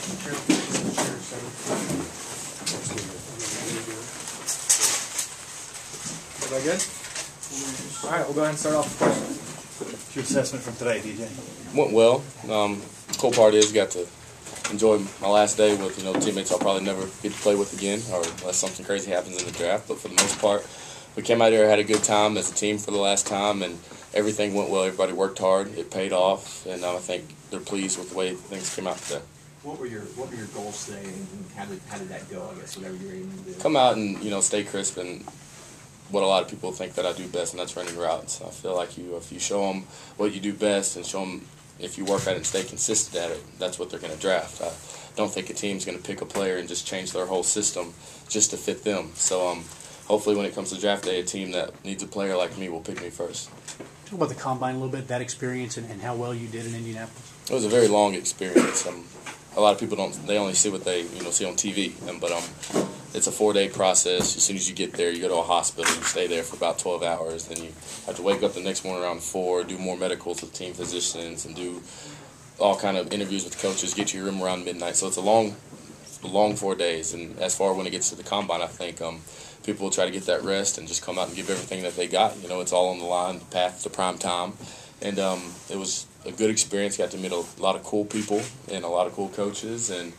Everybody good? All right, we'll go ahead and start off with questions. What's your assessment from today, DJ? Went well. Cool part is got to enjoy my last day with teammates I'll probably never get to play with again, or unless something crazy happens in the draft. But for the most part, we came out here, had a good time as a team for the last time, and everything went well. Everybody worked hard. It paid off, and I think they're pleased with the way things came out today. What were your goals today, and how did that go? I guess whatever you're aiming to do. Come out and stay crisp and what a lot of people think that I do best, and that's running routes. I feel like if you show them what you do best and show them if you work at it and stay consistent at it, that's what they're going to draft. I don't think a team's going to pick a player and just change their whole system just to fit them. So hopefully when it comes to draft day, a team that needs a player like me will pick me first. Talk about the combine a little bit, that experience and how well you did in Indianapolis. It was a very long experience. A lot of people they only see what they see on TV, but it's a 4-day process. As soon as you get there, you go to a hospital, you stay there for about 12 hours, then you have to wake up the next morning around 4, do more medicals with team physicians, and do all kind of interviews with coaches, get to your room around midnight. So it's a long 4 days, and as far when it gets to the combine, I think people will try to get that rest and just come out and give everything that they got. It's all on the line, the path to prime time, and it was a good experience. Got to meet a lot of cool people and a lot of cool coaches, and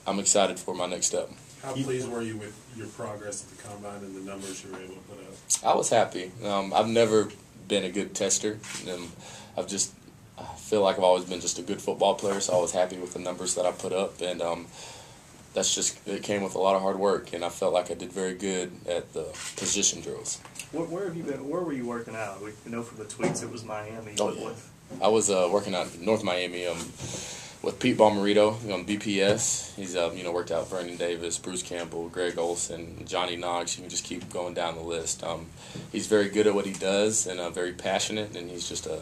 I'm excited for my next step. How pleased were you with your progress at the combine and the numbers you were able to put up? I was happy. I've never been a good tester. I feel like I've always been just a good football player, so I was happy with the numbers that I put up, and it came with a lot of hard work, and I felt like I did very good at the position drills. Where have you been? Where were you working out? We know from the tweets it was Miami. Oh, yeah. I was working out in North Miami with Pete Bomarito on BPS. He's worked out Vernon Davis, Bruce Campbell, Greg Olson, Johnny Knox. You can just keep going down the list. He's very good at what he does and very passionate, and he's just a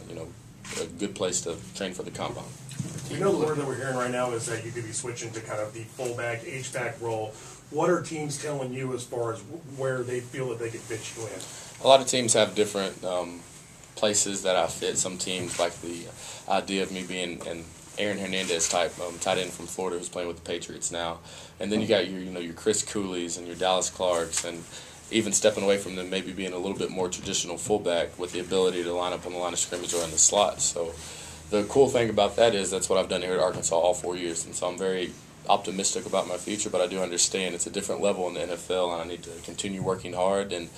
good place to train for the combine. We know the word that we're hearing right now is that you could be switching to kind of the fullback, H-back role. What are teams telling you as far as where they feel that they could fit you in? A lot of teams have different places that I fit. Some teams like the idea of me being an Aaron Hernandez type tight end from Florida who's playing with the Patriots now, and then you got your Chris Cooley's and your Dallas Clarks, and even stepping away from them, maybe being a little bit more traditional fullback with the ability to line up on the line of scrimmage or in the slot. So the cool thing about that is that's what I've done here at Arkansas all 4 years, and so I'm very optimistic about my future, but I do understand it's a different level in the NFL, and I need to continue working hard, and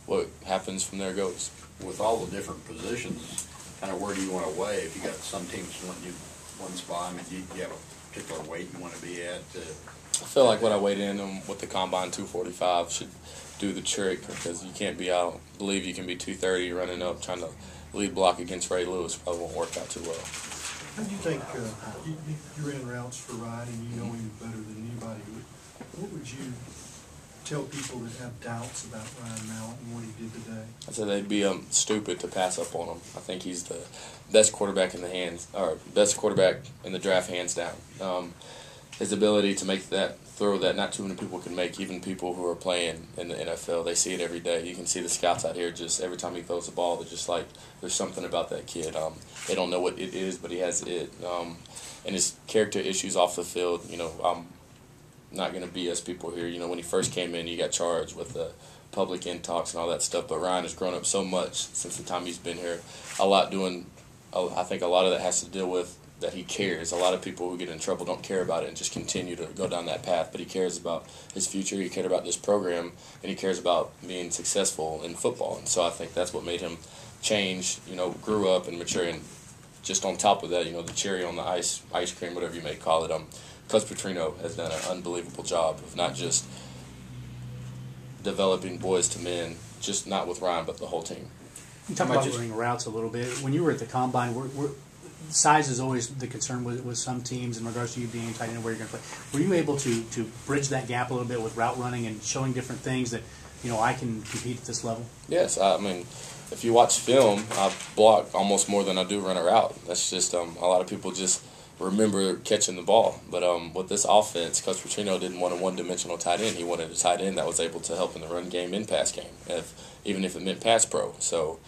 what happens from there goes. With all the different positions, kind of where do you want to weigh? If you got some teams want you one spot, do you have a particular weight you want to be at? I feel like when I weighed in with the combine, 245 should do the trick, because you can't be out. I believe you can be 230 running up trying to lead block against Ray Lewis. Probably won't work out too well. How do you think you ran routes for Ryan and you know him better than anybody? What would you tell people that have doubts about Ryan Mallett and what he did today? I'd say they'd be stupid to pass up on him. I think he's the best quarterback in best quarterback in the draft, hands down. His ability to make that throw that not too many people can make, even people who are playing in the NFL, they see it every day. You can see the scouts out here just every time he throws the ball, they're just like, there's something about that kid. They don't know what it is, but he has it. And his character issues off the field, I'm not going to BS people here. When he first came in, he got charged with the public intox and all that stuff, but Ryan has grown up so much since the time he's been here. I think a lot of that has to deal with that he cares. A lot of people who get in trouble don't care about it and just continue to go down that path, but he cares about his future, he cared about this program, and he cares about being successful in football. And so I think that's what made him change, grew up and mature. And just on top of that, the cherry on the ice cream, whatever you may call it, Coach Petrino has done an unbelievable job of not just developing boys to men, just not with Ryan, but the whole team. You talk about running routes a little bit. When you were at the combine, size is always the concern with some teams in regards to you being tight end where you're going to play. Were you able to bridge that gap a little bit with route running and showing different things that, I can compete at this level? Yes, I mean, if you watch film, I block almost more than I do run a route. That's just a lot of people just remember catching the ball. But with this offense, Coach Petrino didn't want a one-dimensional tight end. He wanted a tight end that was able to help in the run game and pass game, even if it meant pass pro. So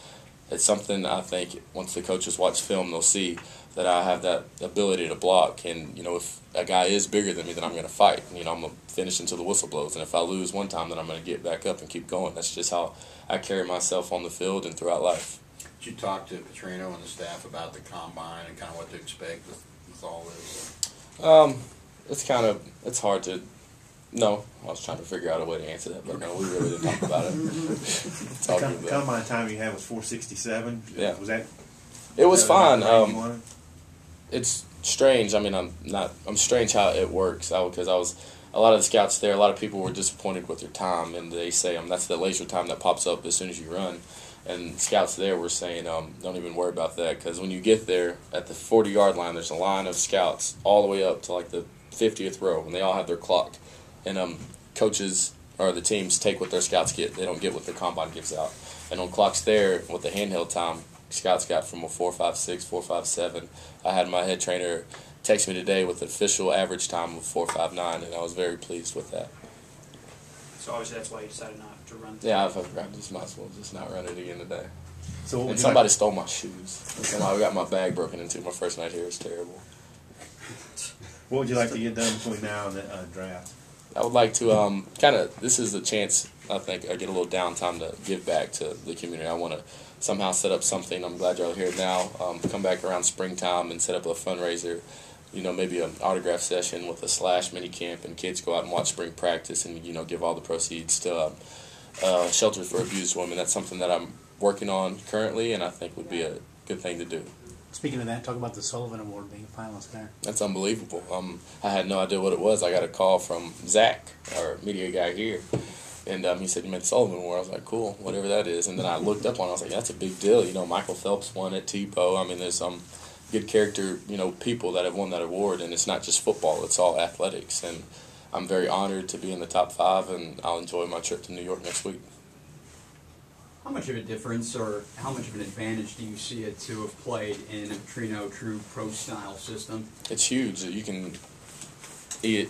it's something I think once the coaches watch film, they'll see that I have that ability to block. And, you know, if a guy is bigger than me, then I'm going to fight. You know, I'm going to finish until the whistle blows. And if I lose one time, then I'm going to get back up and keep going. That's just how I carry myself on the field and throughout life. Did you talk to Petrino and the staff about the combine and kind of what to expect with all this? It's hard to. No, I was trying to figure out a way to answer that, but no, we really didn't talk about it. It's all good, though. Combine time you had was 4:67. Yeah. Was that? It was fine. You wanted? It's strange. I mean, I'm strange how it works. Because a lot of the scouts there, a lot of people were disappointed with their time, and they say that's the laser time that pops up as soon as you run. And scouts there were saying, don't even worry about that, because when you get there at the 40-yard line, there's a line of scouts all the way up to like the 50th row, and they all have their clock. And coaches or the teams take what their scouts get. They don't get what the combine gives out. And on clocks there, with the handheld time, scouts got from a 4.56, 4.57. I had my head trainer text me today with the official average time of 4.59, and I was very pleased with that. So obviously that's why you decided not to run. Yeah, I just might as well just not run it again today. So and somebody stole my shoes. And somebody got my bag broken into. My first night here is terrible. What would you like to get done between now and the draft? I would like to this is a chance, I think, I get a little downtime to give back to the community. I want to somehow set up something. I'm glad you're all here now. Come back around springtime and set up a fundraiser, you know, maybe an autograph session with a Slash mini camp, and kids go out and watch spring practice and, you know, give all the proceeds to Shelter for Abused Women. That's something that I'm working on currently, and I think would be a good thing to do. Speaking of that, talk about the Sullivan Award being a finalist there. That's unbelievable. I had no idea what it was. I got a call from Zach, our media guy here, and he said, "You made the Sullivan Award." I was like, "Cool, whatever that is." And then I looked up on it. I was like, "That's a big deal." You know, Michael Phelps won it, Tipo. I mean, there's some good character, you know, people that have won that award, and it's not just football. It's all athletics. And I'm very honored to be in the top 5, and I'll enjoy my trip to New York next week. How much of a difference or how much of an advantage do you see it to have played in a Petrino true pro-style system? It's huge. You can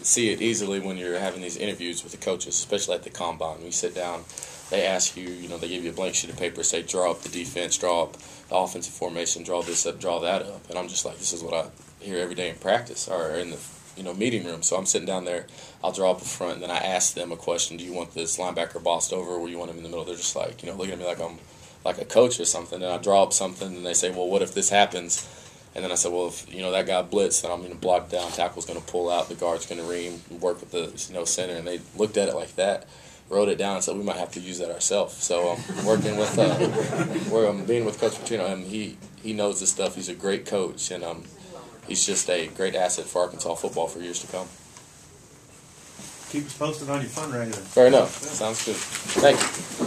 see it easily when you're having these interviews with the coaches, especially at the combine. When you sit down, they ask you, you know, they give you a blank sheet of paper, say, draw up the defense, draw up the offensive formation, draw this up, draw that up. And I'm just like, this is what I hear every day in practice or in the, you know, meeting room. So I'm sitting down there, I'll draw up a front, and then I ask them a question: do you want this linebacker bossed over, or do you want him in the middle? They're just like, you know, looking at me like I'm like a coach or something. And I draw up something, and they say, well, what if this happens? And then I said, well, if, you know, that guy blitzed, then I'm going to block down, tackle's going to pull out, the guard's going to ream, work with the, you know, center. And they looked at it like that, wrote it down, and said we might have to use that ourselves. So I'm working with, I'm being with Coach Petrino, and he knows this stuff. He's a great coach, and he's just a great asset for Arkansas football for years to come. Keep us posted on your fundraiser. Fair enough. Sounds good. Thank you.